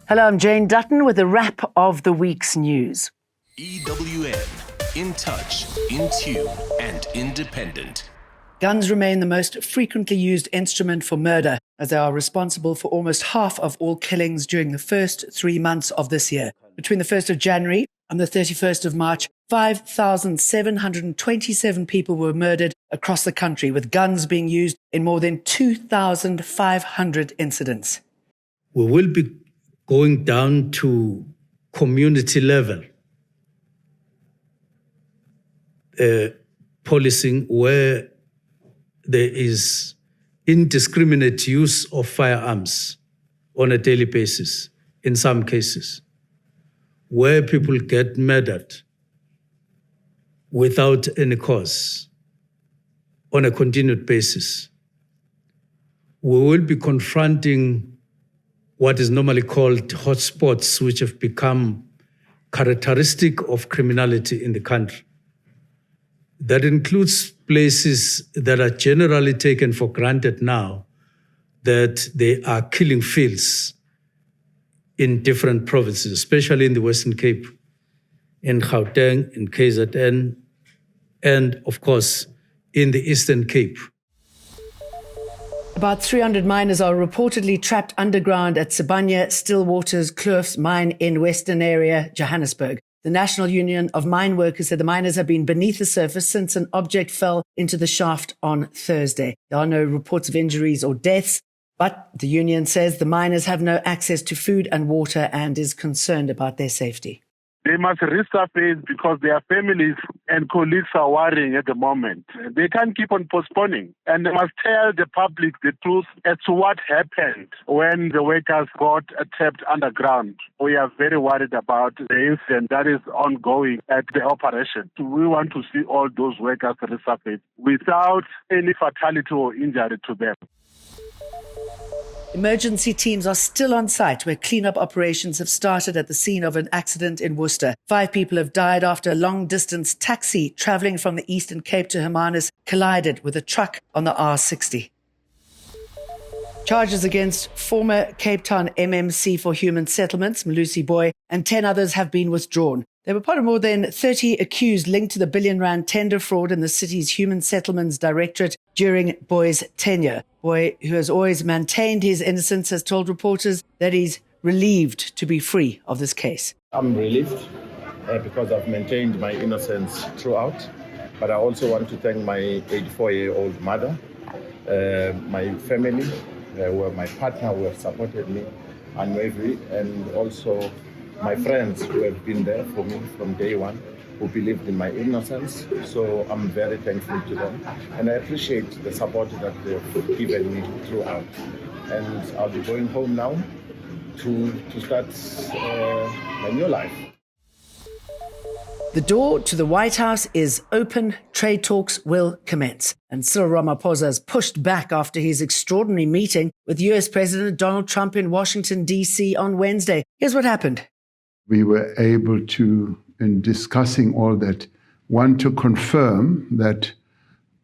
Hello, I'm Jane Dutton with a wrap of the week's news. EWN, in touch, in tune, and independent. Guns remain the most frequently used instrument for murder, as they are responsible for almost half of all killings during the first 3 months of this year. Between the 1st of January and the 31st of March, 5,727 people were murdered across the country, with guns being used in more than 2,500 incidents. We will be going down to community level policing, where there is indiscriminate use of firearms on a daily basis, in some cases, where people get murdered without any cause on a continued basis. We will be confronting what is normally called hotspots, which have become characteristic of criminality in the country. That includes places that are generally taken for granted now, that they are killing fields in different provinces, especially in the Western Cape, in Gauteng, in KZN, and of course, in the Eastern Cape. About 300 miners are reportedly trapped underground at Sibanye Stillwater's Kloofs mine in Western area, Johannesburg. The National Union of Mine Workers said the miners have been beneath the surface since an object fell into the shaft on Thursday. There are no reports of injuries or deaths, but the union says the miners have no access to food and water and is concerned about their safety. They must resurface because their families and colleagues are worrying at the moment. They can't keep on postponing. And they must tell the public the truth as to what happened when the workers got trapped underground. We are very worried about the incident that is ongoing at the operation. We want to see all those workers resurface without any fatality or injury to them. Emergency teams are still on site where cleanup operations have started at the scene of an accident in Worcester. 5 people have died after a long-distance taxi travelling from the Eastern Cape to Hermanus collided with a truck on the R60. Charges against former Cape Town MMC for Human Settlements, Malusi Boy, and 10 others have been withdrawn. They were part of more than 30 accused linked to the billion-rand tender fraud in the city's Human Settlements Directorate during Boy's tenure. Boy, who has always maintained his innocence, has told reporters that he's relieved to be free of this case. I'm relieved because I've maintained my innocence throughout, but I also want to thank my 84-year-old mother, my family, my partner who have supported me unwaveringly, and also my friends who have been there for me from day one, who believed in my innocence. So I'm very thankful to them. And I appreciate the support that they've given me throughout. And I'll be going home now to start my new life. The door to the White House is open. Trade talks will commence. And Cyril Ramaphosa has pushed back after his extraordinary meeting with US President Donald Trump in Washington, D.C. on Wednesday. Here's what happened. We were able to, in discussing all that, want to confirm that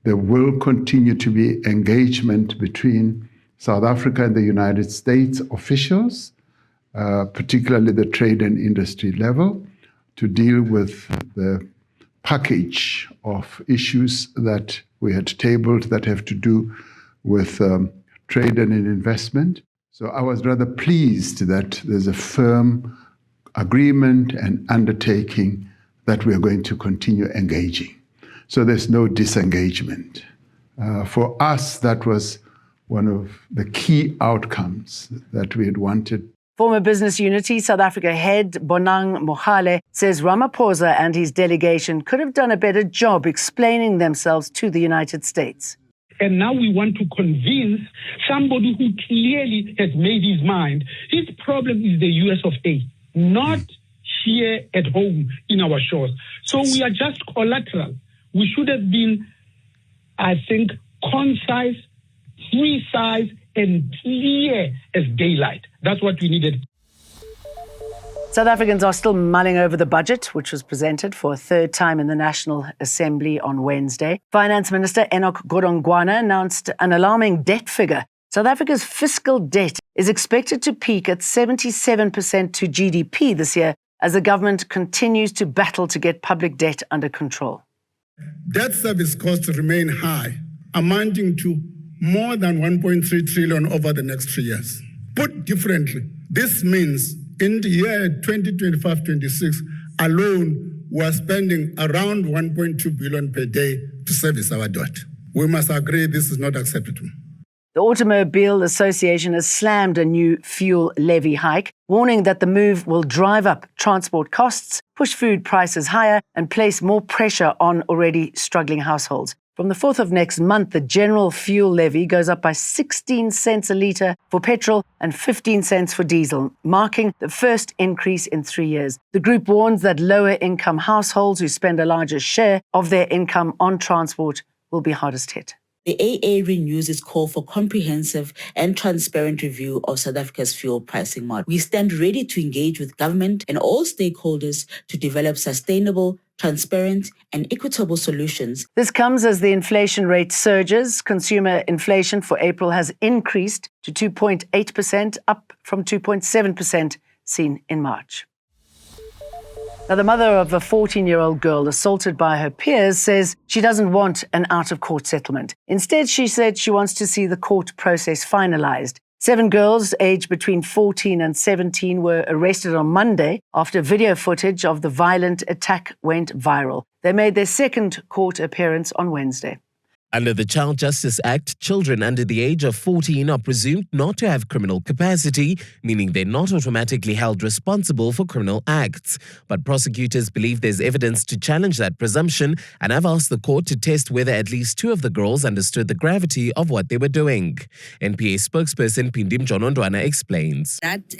there will continue to be engagement between South Africa and the United States officials, particularly the trade and industry level, to deal with the package of issues that we had tabled that have to do with trade and investment. So I was rather pleased that there's a firm agreement and undertaking that we are going to continue engaging. So there's no disengagement. For us, that was one of the key outcomes that we had wanted. Former Business Unity South Africa head Bonang Mohale says Ramaphosa and his delegation could have done a better job explaining themselves to the United States. And now we want to convince somebody who clearly has made his mind. His problem is the US of A, not here at home in our shores. So we are just collateral. We should have been, I think, concise, precise, and clear as daylight. That's what we needed. South Africans are still mulling over the budget, which was presented for a third time in the National Assembly on Wednesday. Finance Minister Enoch Godongwana announced an alarming debt figure. South Africa's fiscal debt is expected to peak at 77% to GDP this year as the government continues to battle to get public debt under control. Debt service costs remain high, amounting to more than 1.3 trillion over the next 3 years. Put differently, this means in the year 2025-26 alone, we are spending around 1.2 billion per day to service our debt. We must agree this is not acceptable. The Automobile Association has slammed a new fuel levy hike, warning that the move will drive up transport costs, push food prices higher, and place more pressure on already struggling households. From the 4th of next month, the general fuel levy goes up by 16 cents a litre for petrol and 15 cents for diesel, marking the first increase in 3 years. The group warns that lower-income households who spend a larger share of their income on transport will be hardest hit. The AA renews its call for comprehensive and transparent review of South Africa's fuel pricing model. We stand ready to engage with government and all stakeholders to develop sustainable, transparent and equitable solutions. This comes as the inflation rate surges. Consumer inflation for April has increased to 2.8%, up from 2.7% seen in March. Now, the mother of a 14-year-old girl assaulted by her peers says she doesn't want an out-of-court settlement. Instead, she said she wants to see the court process finalized. 7 girls aged between 14 and 17 were arrested on Monday after video footage of the violent attack went viral. They made their second court appearance on Wednesday. Under the Child Justice Act, children under the age of 14 are presumed not to have criminal capacity, meaning they're not automatically held responsible for criminal acts. But prosecutors believe there's evidence to challenge that presumption and have asked the court to test whether at least 2 of the girls understood the gravity of what they were doing. NPA spokesperson Pindim Jonondwana explains. That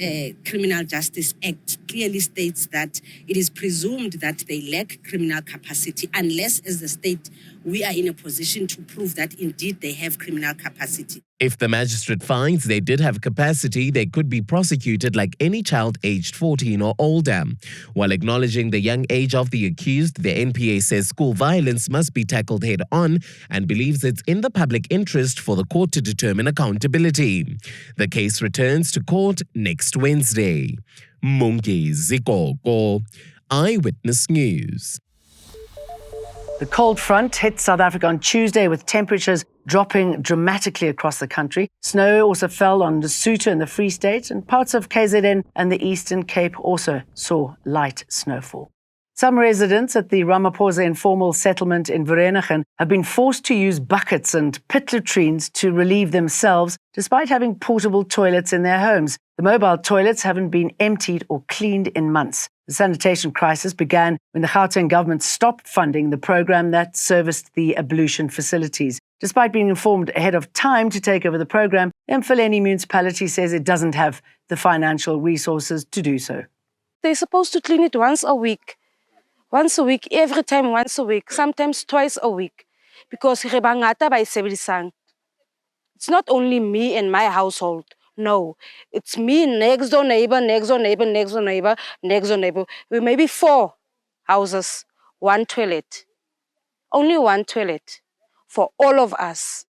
Criminal Justice Act clearly states that it is presumed that they lack criminal capacity unless, as the state, we are in a position to prove that indeed they have criminal capacity. If the magistrate finds they did have capacity, they could be prosecuted like any child aged 14 or older. While acknowledging the young age of the accused, the NPA says school violence must be tackled head-on and believes it's in the public interest for the court to determine accountability. The case returns to court next Wednesday. Mungi Zikoko, Eyewitness News. The cold front hit South Africa on Tuesday with temperatures dropping dramatically across the country. Snow also fell on Lesotho and the Free State, and parts of KZN and the Eastern Cape also saw light snowfall. Some residents at the Ramaphosa informal settlement in Vereeniging have been forced to use buckets and pit latrines to relieve themselves, despite having portable toilets in their homes. The mobile toilets haven't been emptied or cleaned in months. The sanitation crisis began when the Gauteng government stopped funding the program that serviced the ablution facilities. Despite being informed ahead of time to take over the program, the Mfuleni municipality says it doesn't have the financial resources to do so. They're supposed to clean it once a week, every time once a week, sometimes twice a week, because it's not only me and my household. No, it's me, next door neighbor, next door neighbor, next door neighbor, next door neighbor. We may be 4 houses, 1 toilet. Only 1 toilet for all of us.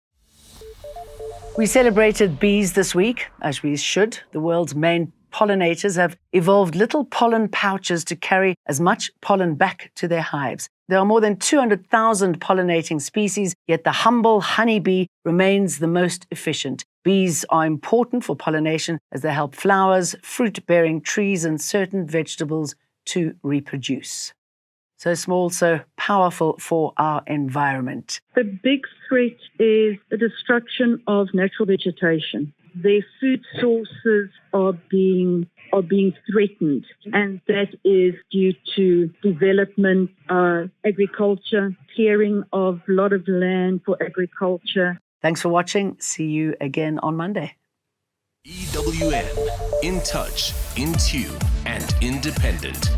We celebrated bees this week, as we should. The world's main pollinators have evolved little pollen pouches to carry as much pollen back to their hives. There are more than 200,000 pollinating species, yet the humble honeybee remains the most efficient. Bees are important for pollination as they help flowers, fruit-bearing trees, and certain vegetables to reproduce. So small, so powerful for our environment. The big threat is the destruction of natural vegetation. Their food sources are being threatened, and that is due to development, agriculture, clearing of a lot of land for agriculture. Thanks for watching. See you again on Monday. EWN, in touch, in tune, and independent.